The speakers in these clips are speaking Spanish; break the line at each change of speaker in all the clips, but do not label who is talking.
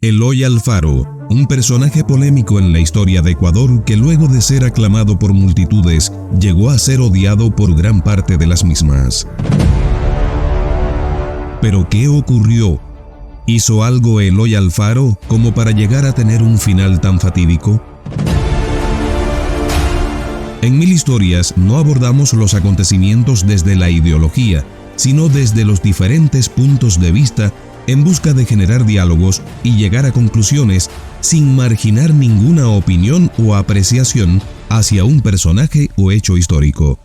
Eloy Alfaro, un personaje polémico en la historia de Ecuador que luego de ser aclamado por multitudes, llegó a ser odiado por gran parte de las mismas. ¿Pero qué ocurrió? ¿Hizo algo Eloy Alfaro como para llegar a tener un final tan fatídico? En Mil Historias no abordamos los acontecimientos desde la ideología, sino desde los diferentes puntos de vista en busca de generar diálogos y llegar a conclusiones sin marginar ninguna opinión o apreciación hacia un personaje o hecho histórico.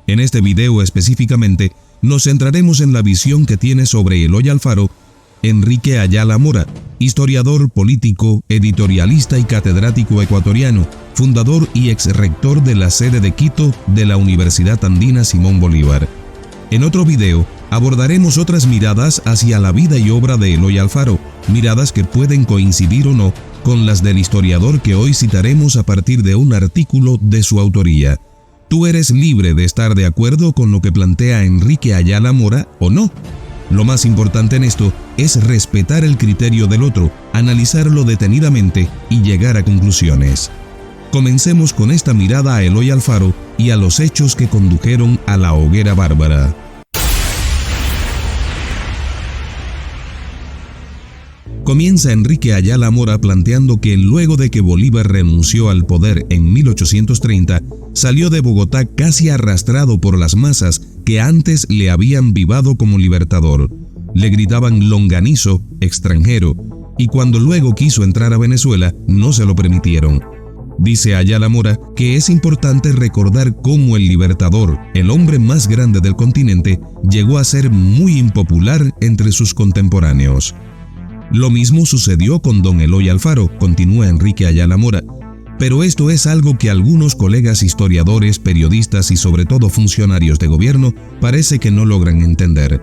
En este video específicamente nos centraremos en la visión que tiene sobre Eloy Alfaro Enrique Ayala Mora, historiador político, editorialista y catedrático ecuatoriano, fundador y exrector de la sede de Quito de la Universidad Andina Simón Bolívar. En otro video abordaremos otras miradas hacia la vida y obra de Eloy Alfaro, miradas que pueden coincidir o no con las del historiador que hoy citaremos a partir de un artículo de su autoría. Tú eres libre de estar de acuerdo con lo que plantea Enrique Ayala Mora o no. Lo más importante en esto es respetar el criterio del otro, analizarlo detenidamente y llegar a conclusiones. Comencemos con esta mirada a Eloy Alfaro y a los hechos que condujeron a la hoguera bárbara. Comienza Enrique Ayala Mora planteando que luego de que Bolívar renunció al poder en 1830, salió de Bogotá casi arrastrado por las masas que antes le habían vivado como libertador. Le gritaban longanizo, extranjero, y cuando luego quiso entrar a Venezuela, no se lo permitieron. Dice Ayala Mora que es importante recordar cómo el libertador, el hombre más grande del continente, llegó a ser muy impopular entre sus contemporáneos. Lo mismo sucedió con don Eloy Alfaro, continúa Enrique Ayala Mora, pero esto es algo que algunos colegas historiadores, periodistas y sobre todo funcionarios de gobierno parece que no logran entender.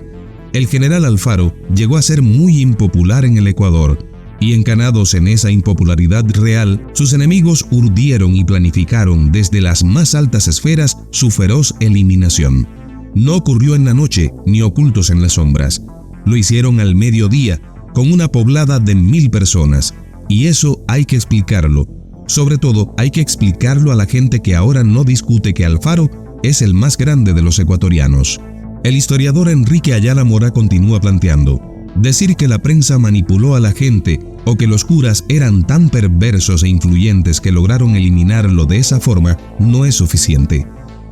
El general Alfaro llegó a ser muy impopular en el Ecuador, y encanados en esa impopularidad real, sus enemigos urdieron y planificaron desde las más altas esferas su feroz eliminación. No ocurrió en la noche ni ocultos en las sombras. Lo hicieron al mediodía, con una poblada de 1000 personas, y eso hay que explicarlo. Sobre todo, hay que explicarlo a la gente que ahora no discute que Alfaro es el más grande de los ecuatorianos. El historiador Enrique Ayala Mora continúa planteando: decir que la prensa manipuló a la gente o que los curas eran tan perversos e influyentes que lograron eliminarlo de esa forma no es suficiente.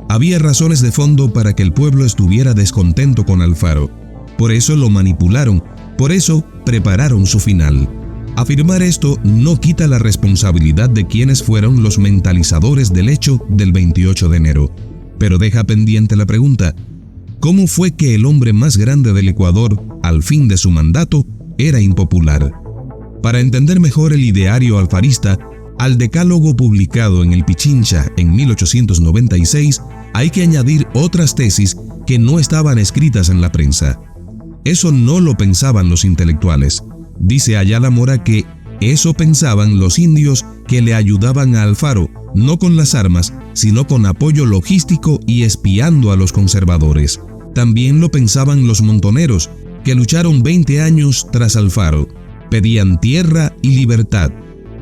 Había razones de fondo para que el pueblo estuviera descontento con Alfaro. Por eso lo manipularon, por eso prepararon su final. Afirmar esto no quita la responsabilidad de quienes fueron los mentalizadores del hecho del 28 de enero, pero deja pendiente la pregunta: ¿cómo fue que el hombre más grande del Ecuador, al fin de su mandato, era impopular? Para entender mejor el ideario alfarista, al decálogo publicado en el Pichincha en 1896, hay que añadir otras tesis que no estaban escritas en la prensa. Eso no lo pensaban los intelectuales. Dice Ayala Mora que eso pensaban los indios que le ayudaban a Alfaro, no con las armas, sino con apoyo logístico y espiando a los conservadores. También lo pensaban los montoneros, que lucharon 20 años tras Alfaro. Pedían tierra y libertad.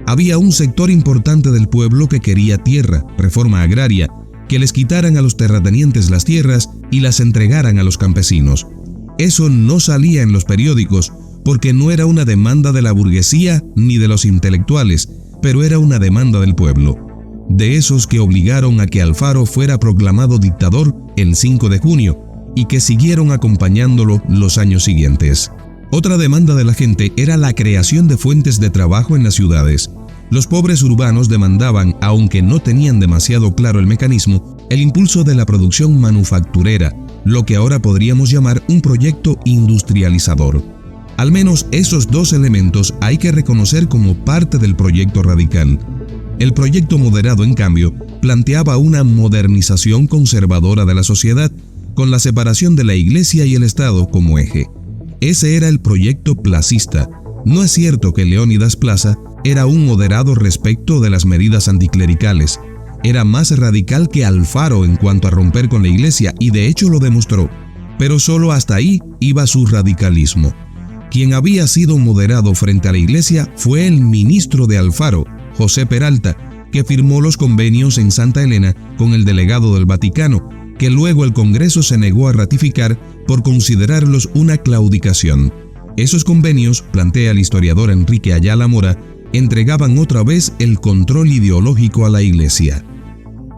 Había un sector importante del pueblo que quería tierra, reforma agraria, que les quitaran a los terratenientes las tierras y las entregaran a los campesinos. Eso no salía en los periódicos porque no era una demanda de la burguesía ni de los intelectuales, pero era una demanda del pueblo, de esos que obligaron a que Alfaro fuera proclamado dictador el 5 de junio y que siguieron acompañándolo los años siguientes. Otra demanda de la gente era la creación de fuentes de trabajo en las ciudades. Los pobres urbanos demandaban, aunque no tenían demasiado claro el mecanismo, el impulso de la producción manufacturera, lo que ahora podríamos llamar un proyecto industrializador. Al menos esos dos elementos hay que reconocer como parte del proyecto radical. El proyecto moderado, en cambio, planteaba una modernización conservadora de la sociedad, con la separación de la Iglesia y el Estado como eje. Ese era el proyecto placista. No es cierto que Leónidas Plaza era un moderado respecto de las medidas anticlericales. Era más radical que Alfaro en cuanto a romper con la Iglesia, y de hecho lo demostró. Pero solo hasta ahí iba su radicalismo. Quien había sido moderado frente a la iglesia fue el ministro de Alfaro, José Peralta, que firmó los convenios en Santa Elena con el delegado del Vaticano, que luego el Congreso se negó a ratificar por considerarlos una claudicación. Esos convenios, plantea el historiador Enrique Ayala Mora, entregaban otra vez el control ideológico a la iglesia.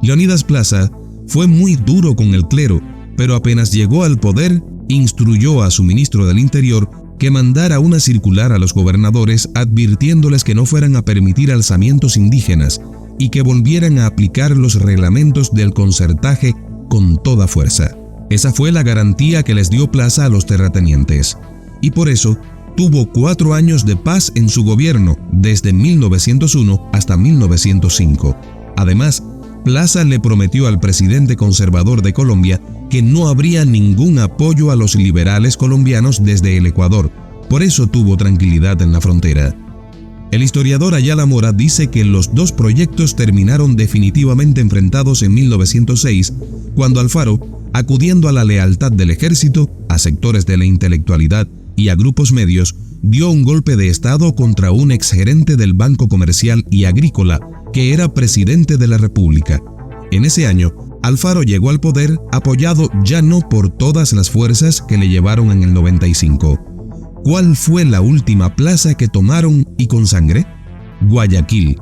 Leonidas Plaza fue muy duro con el clero, pero apenas llegó al poder, instruyó a su ministro del Interior que mandara una circular a los gobernadores advirtiéndoles que no fueran a permitir alzamientos indígenas y que volvieran a aplicar los reglamentos del concertaje con toda fuerza. Esa fue la garantía que les dio Plaza a los terratenientes. Y por eso tuvo 4 años de paz en su gobierno, desde 1901 hasta 1905. Además, Plaza le prometió al presidente conservador de Colombia que no habría ningún apoyo a los liberales colombianos desde el Ecuador. Por eso tuvo tranquilidad en la frontera. El historiador Ayala Mora dice que los dos proyectos terminaron definitivamente enfrentados en 1906, cuando Alfaro, acudiendo a la lealtad del ejército, a sectores de la intelectualidad y a grupos medios, dio un golpe de estado contra un exgerente del Banco Comercial y Agrícola, que era presidente de la República. En ese año, Alfaro llegó al poder apoyado ya no por todas las fuerzas que le llevaron en el 95. ¿Cuál fue la última plaza que tomaron y con sangre? Guayaquil.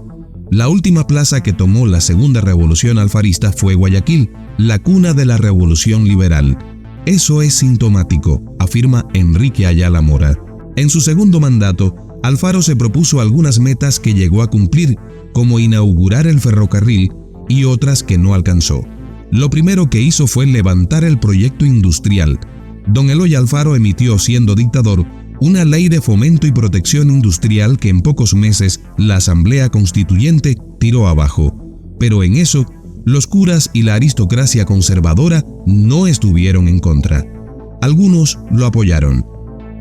La última plaza que tomó la segunda revolución alfarista fue Guayaquil, la cuna de la revolución liberal. Eso es sintomático, afirma Enrique Ayala Mora. En su segundo mandato, Alfaro se propuso algunas metas que llegó a cumplir, como inaugurar el ferrocarril y otras que no alcanzó. Lo primero que hizo fue levantar el proyecto industrial. Don Eloy Alfaro emitió, siendo dictador, una ley de fomento y protección industrial que en pocos meses la Asamblea Constituyente tiró abajo. Pero en eso, los curas y la aristocracia conservadora no estuvieron en contra. Algunos lo apoyaron.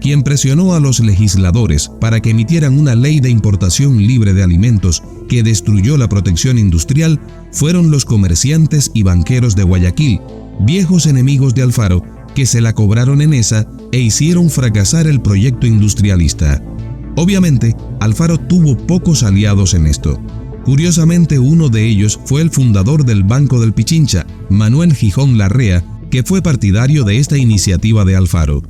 Quien presionó a los legisladores para que emitieran una ley de importación libre de alimentos que destruyó la protección industrial fueron los comerciantes y banqueros de Guayaquil, viejos enemigos de Alfaro, que se la cobraron en esa e hicieron fracasar el proyecto industrialista. Obviamente, Alfaro tuvo pocos aliados en esto. Curiosamente, uno de ellos fue el fundador del Banco del Pichincha, Manuel Gijón Larrea, que fue partidario de esta iniciativa de Alfaro.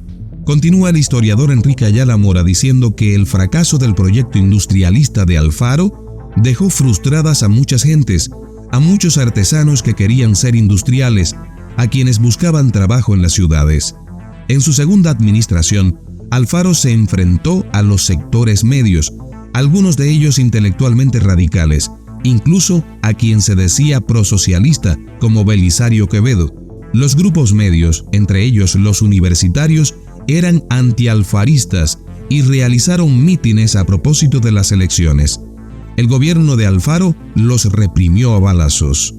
Continúa el historiador Enrique Ayala Mora diciendo que el fracaso del proyecto industrialista de Alfaro dejó frustradas a muchas gentes, a muchos artesanos que querían ser industriales, a quienes buscaban trabajo en las ciudades. En su segunda administración, Alfaro se enfrentó a los sectores medios, algunos de ellos intelectualmente radicales, incluso a quien se decía prosocialista, como Belisario Quevedo. Los grupos medios, entre ellos los universitarios, eran antialfaristas y realizaron mítines a propósito de las elecciones. El gobierno de Alfaro los reprimió a balazos.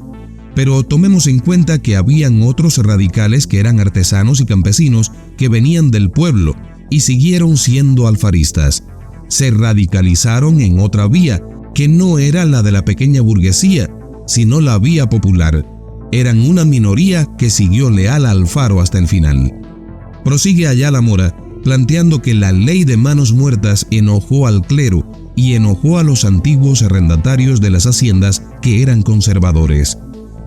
Pero tomemos en cuenta que habían otros radicales que eran artesanos y campesinos que venían del pueblo y siguieron siendo alfaristas. Se radicalizaron en otra vía, que no era la de la pequeña burguesía, sino la vía popular. Eran una minoría que siguió leal a Alfaro hasta el final. Prosigue Ayala Mora, planteando que la ley de manos muertas enojó al clero y enojó a los antiguos arrendatarios de las haciendas que eran conservadores.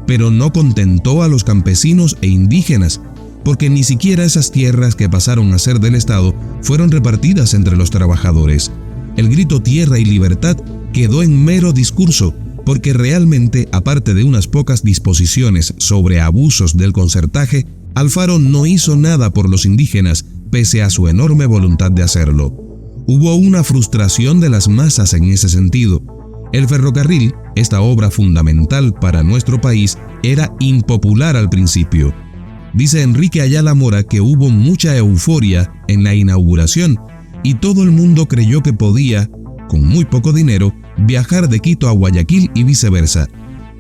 Pero no contentó a los campesinos e indígenas, porque ni siquiera esas tierras que pasaron a ser del Estado fueron repartidas entre los trabajadores. El grito tierra y libertad quedó en mero discurso, porque realmente, aparte de unas pocas disposiciones sobre abusos del concertaje, Alfaro no hizo nada por los indígenas, pese a su enorme voluntad de hacerlo. Hubo una frustración de las masas en ese sentido. El ferrocarril, esta obra fundamental para nuestro país, era impopular al principio. Dice Enrique Ayala Mora que hubo mucha euforia en la inauguración y todo el mundo creyó que podía, con muy poco dinero, viajar de Quito a Guayaquil y viceversa.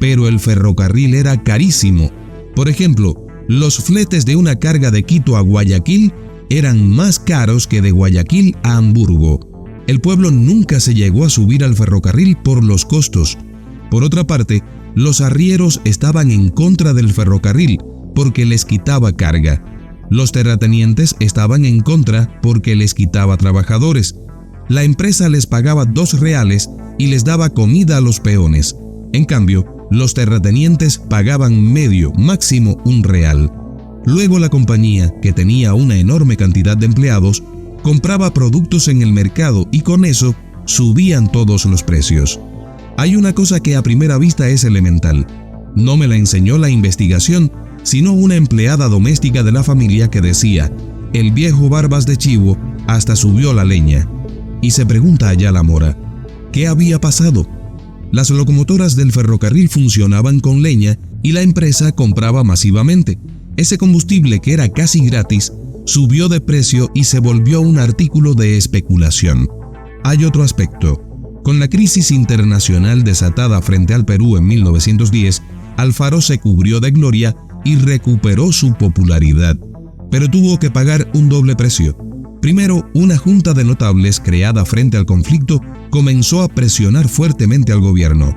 Pero el ferrocarril era carísimo. Por ejemplo, los fletes de una carga de Quito a Guayaquil eran más caros que de Guayaquil a Hamburgo. El pueblo nunca se llegó a subir al ferrocarril por los costos. Por otra parte, los arrieros estaban en contra del ferrocarril porque les quitaba carga. Los terratenientes estaban en contra porque les quitaba trabajadores. La empresa les pagaba 2 reales y les daba comida a los peones. En cambio, los terratenientes pagaban medio, máximo 1 real. Luego la compañía, que tenía una enorme cantidad de empleados, compraba productos en el mercado y con eso subían todos los precios. Hay una cosa que a primera vista es elemental. No me la enseñó la investigación, sino una empleada doméstica de la familia que decía: el viejo barbas de chivo hasta subió la leña. Y se pregunta Ayala Mora, ¿qué había pasado? Las locomotoras del ferrocarril funcionaban con leña y la empresa compraba masivamente. Ese combustible, que era casi gratis, subió de precio y se volvió un artículo de especulación. Hay otro aspecto. Con la crisis internacional desatada frente al Perú en 1910, Alfaro se cubrió de gloria y recuperó su popularidad, pero tuvo que pagar un doble precio. Primero, una junta de notables creada frente al conflicto comenzó a presionar fuertemente al gobierno.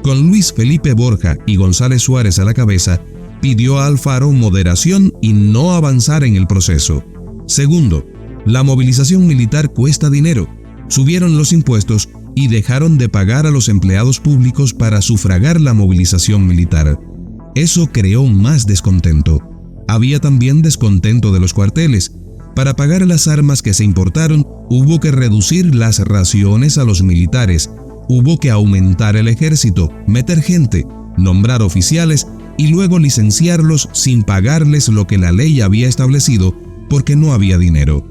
Con Luis Felipe Borja y González Suárez a la cabeza, pidió a Alfaro moderación y no avanzar en el proceso. Segundo, la movilización militar cuesta dinero. Subieron los impuestos y dejaron de pagar a los empleados públicos para sufragar la movilización militar. Eso creó más descontento. Había también descontento de los cuarteles. Para pagar las armas que se importaron, hubo que reducir las raciones a los militares, hubo que aumentar el ejército, meter gente, nombrar oficiales y luego licenciarlos sin pagarles lo que la ley había establecido porque no había dinero.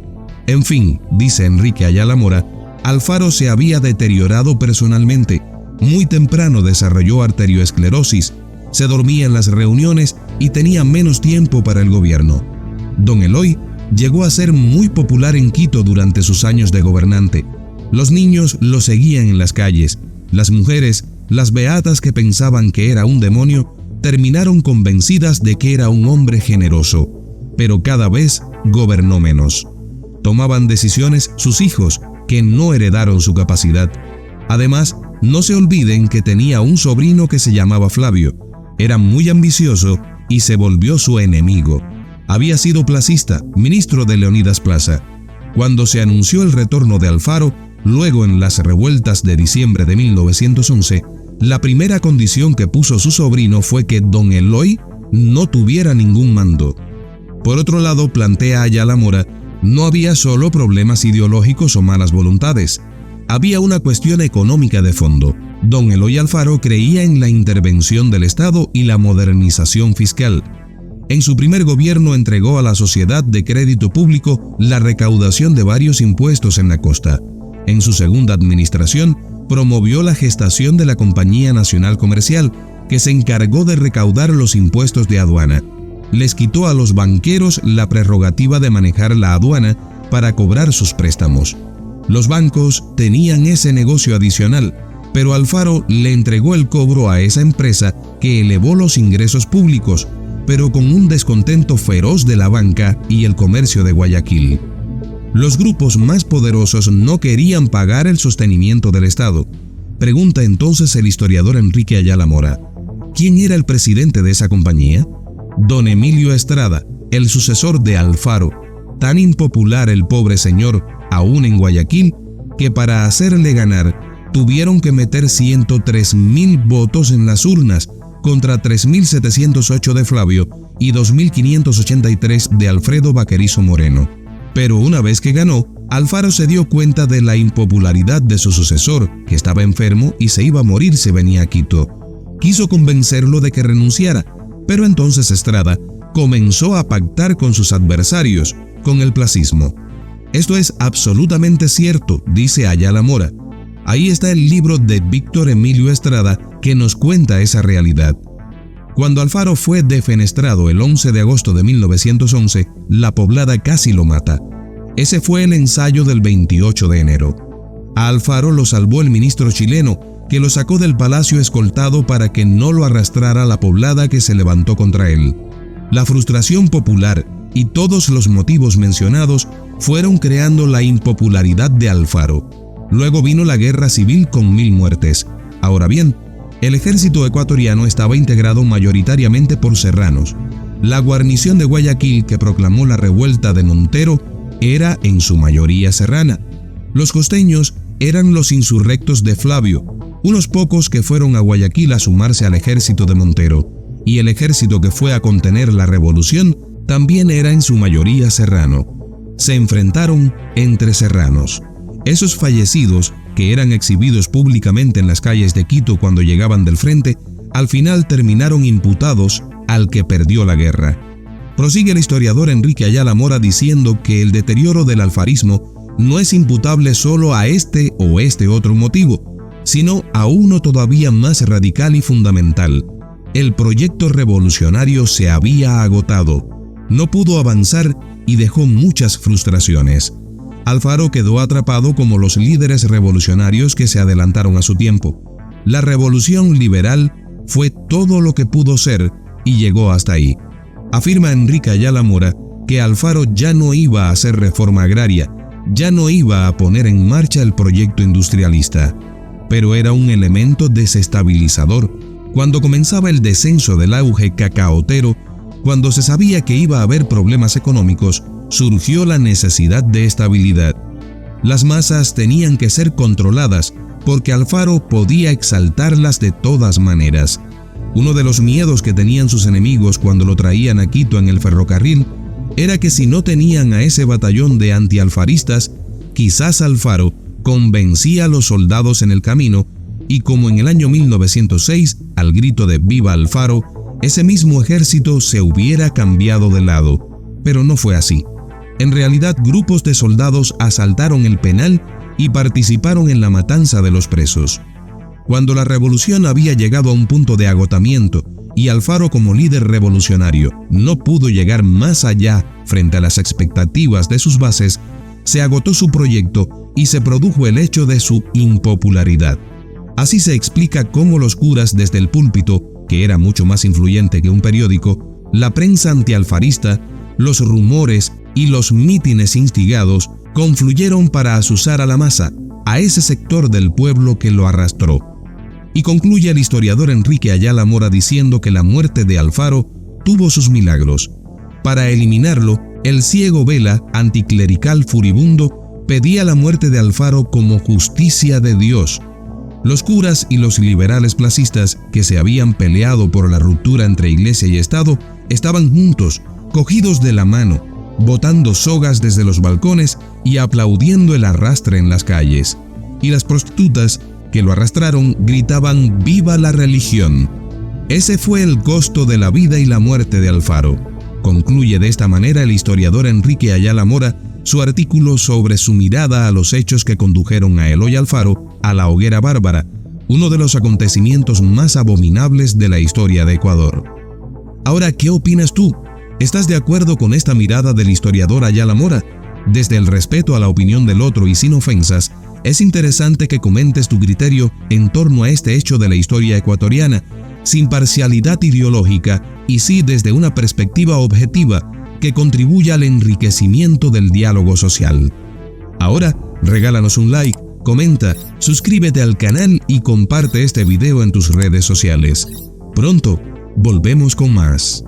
En fin, dice Enrique Ayala Mora, Alfaro se había deteriorado personalmente. Muy temprano desarrolló arterioesclerosis, se dormía en las reuniones y tenía menos tiempo para el gobierno. Don Eloy llegó a ser muy popular en Quito durante sus años de gobernante. Los niños lo seguían en las calles. Las mujeres, las beatas que pensaban que era un demonio, terminaron convencidas de que era un hombre generoso, pero cada vez gobernó menos. Tomaban decisiones sus hijos, que no heredaron su capacidad. Además, no se olviden que tenía un sobrino que se llamaba Flavio. Era muy ambicioso y se volvió su enemigo. Había sido placista, ministro de Leonidas Plaza. Cuando se anunció el retorno de Alfaro, luego en las revueltas de diciembre de 1911, la primera condición que puso su sobrino fue que don Eloy no tuviera ningún mando. Por otro lado, plantea Ayala Mora, no había solo problemas ideológicos o malas voluntades. Había una cuestión económica de fondo. Don Eloy Alfaro creía en la intervención del Estado y la modernización fiscal. En su primer gobierno entregó a la Sociedad de Crédito Público la recaudación de varios impuestos en la costa. En su segunda administración, promovió la gestación de la Compañía Nacional Comercial, que se encargó de recaudar los impuestos de aduana. Les quitó a los banqueros la prerrogativa de manejar la aduana para cobrar sus préstamos. Los bancos tenían ese negocio adicional, pero Alfaro le entregó el cobro a esa empresa que elevó los ingresos públicos, pero con un descontento feroz de la banca y el comercio de Guayaquil. Los grupos más poderosos no querían pagar el sostenimiento del Estado. Pregunta entonces el historiador Enrique Ayala Mora, ¿quién era el presidente de esa compañía? Don Emilio Estrada, el sucesor de Alfaro. Tan impopular el pobre señor, aún en Guayaquil, que para hacerle ganar, tuvieron que meter 103,000 votos en las urnas, contra 3,708 de Flavio y 2,583 de Alfredo Vaquerizo Moreno. Pero una vez que ganó, Alfaro se dio cuenta de la impopularidad de su sucesor, que estaba enfermo y se iba a morir si venía a Quito. Quiso convencerlo de que renunciara, pero entonces Estrada comenzó a pactar con sus adversarios, con el placismo. Esto es absolutamente cierto, dice Ayala Mora. Ahí está el libro de Víctor Emilio Estrada que nos cuenta esa realidad. Cuando Alfaro fue defenestrado el 11 de agosto de 1911, la poblada casi lo mata. Ese fue el ensayo del 28 de enero. A Alfaro lo salvó el ministro chileno, que lo sacó del palacio escoltado para que no lo arrastrara la poblada que se levantó contra él. La frustración popular y todos los motivos mencionados fueron creando la impopularidad de Alfaro. Luego vino la guerra civil con 1,000 muertes. Ahora bien, el ejército ecuatoriano estaba integrado mayoritariamente por serranos. La guarnición de Guayaquil que proclamó la revuelta de Montero era en su mayoría serrana. Los costeños eran los insurrectos de Flavio, unos pocos que fueron a Guayaquil a sumarse al ejército de Montero, y el ejército que fue a contener la revolución también era en su mayoría serrano. Se enfrentaron entre serranos. Esos fallecidos, que eran exhibidos públicamente en las calles de Quito cuando llegaban del frente, al final terminaron imputados al que perdió la guerra. Prosigue el historiador Enrique Ayala Mora diciendo que el deterioro del alfarismo no es imputable solo a este o este otro motivo, sino a uno todavía más radical y fundamental. El proyecto revolucionario se había agotado, no pudo avanzar y dejó muchas frustraciones. Alfaro quedó atrapado como los líderes revolucionarios que se adelantaron a su tiempo. La revolución liberal fue todo lo que pudo ser y llegó hasta ahí. Afirma Enrique Ayala Mora que Alfaro ya no iba a hacer reforma agraria, ya no iba a poner en marcha el proyecto industrialista, pero era un elemento desestabilizador. Cuando comenzaba el descenso del auge cacaotero, cuando se sabía que iba a haber problemas económicos, surgió la necesidad de estabilidad. Las masas tenían que ser controladas porque Alfaro podía exaltarlas de todas maneras. Uno de los miedos que tenían sus enemigos cuando lo traían a Quito en el ferrocarril era que si no tenían a ese batallón de antialfaristas, quizás Alfaro convencía a los soldados en el camino y como en el año 1906, al grito de ¡Viva Alfaro!, ese mismo ejército se hubiera cambiado de lado. Pero no fue así. En realidad, grupos de soldados asaltaron el penal y participaron en la matanza de los presos. Cuando la revolución había llegado a un punto de agotamiento y Alfaro como líder revolucionario no pudo llegar más allá frente a las expectativas de sus bases, se agotó su proyecto y se produjo el hecho de su impopularidad. Así se explica cómo los curas desde el púlpito, que era mucho más influyente que un periódico, la prensa antialfarista, los rumores y los mítines instigados confluyeron para azuzar a la masa, a ese sector del pueblo que lo arrastró. Y concluye el historiador Enrique Ayala Mora diciendo que la muerte de Alfaro tuvo sus milagros. Para eliminarlo, el ciego Vela, anticlerical furibundo, pedía la muerte de Alfaro como justicia de Dios. Los curas y los liberales placistas, que se habían peleado por la ruptura entre iglesia y Estado, estaban juntos, cogidos de la mano, botando sogas desde los balcones y aplaudiendo el arrastre en las calles. Y las prostitutas que lo arrastraron gritaban ¡Viva la religión! Ese fue el costo de la vida y la muerte de Alfaro. Concluye de esta manera el historiador Enrique Ayala Mora su artículo sobre su mirada a los hechos que condujeron a Eloy Alfaro a la hoguera bárbara, uno de los acontecimientos más abominables de la historia de Ecuador. Ahora, ¿qué opinas tú? ¿Estás de acuerdo con esta mirada del historiador Ayala Mora? Desde el respeto a la opinión del otro y sin ofensas, es interesante que comentes tu criterio en torno a este hecho de la historia ecuatoriana, sin parcialidad ideológica y sí desde una perspectiva objetiva que contribuya al enriquecimiento del diálogo social. Ahora, regálanos un like, comenta, suscríbete al canal y comparte este video en tus redes sociales. Pronto, volvemos con más.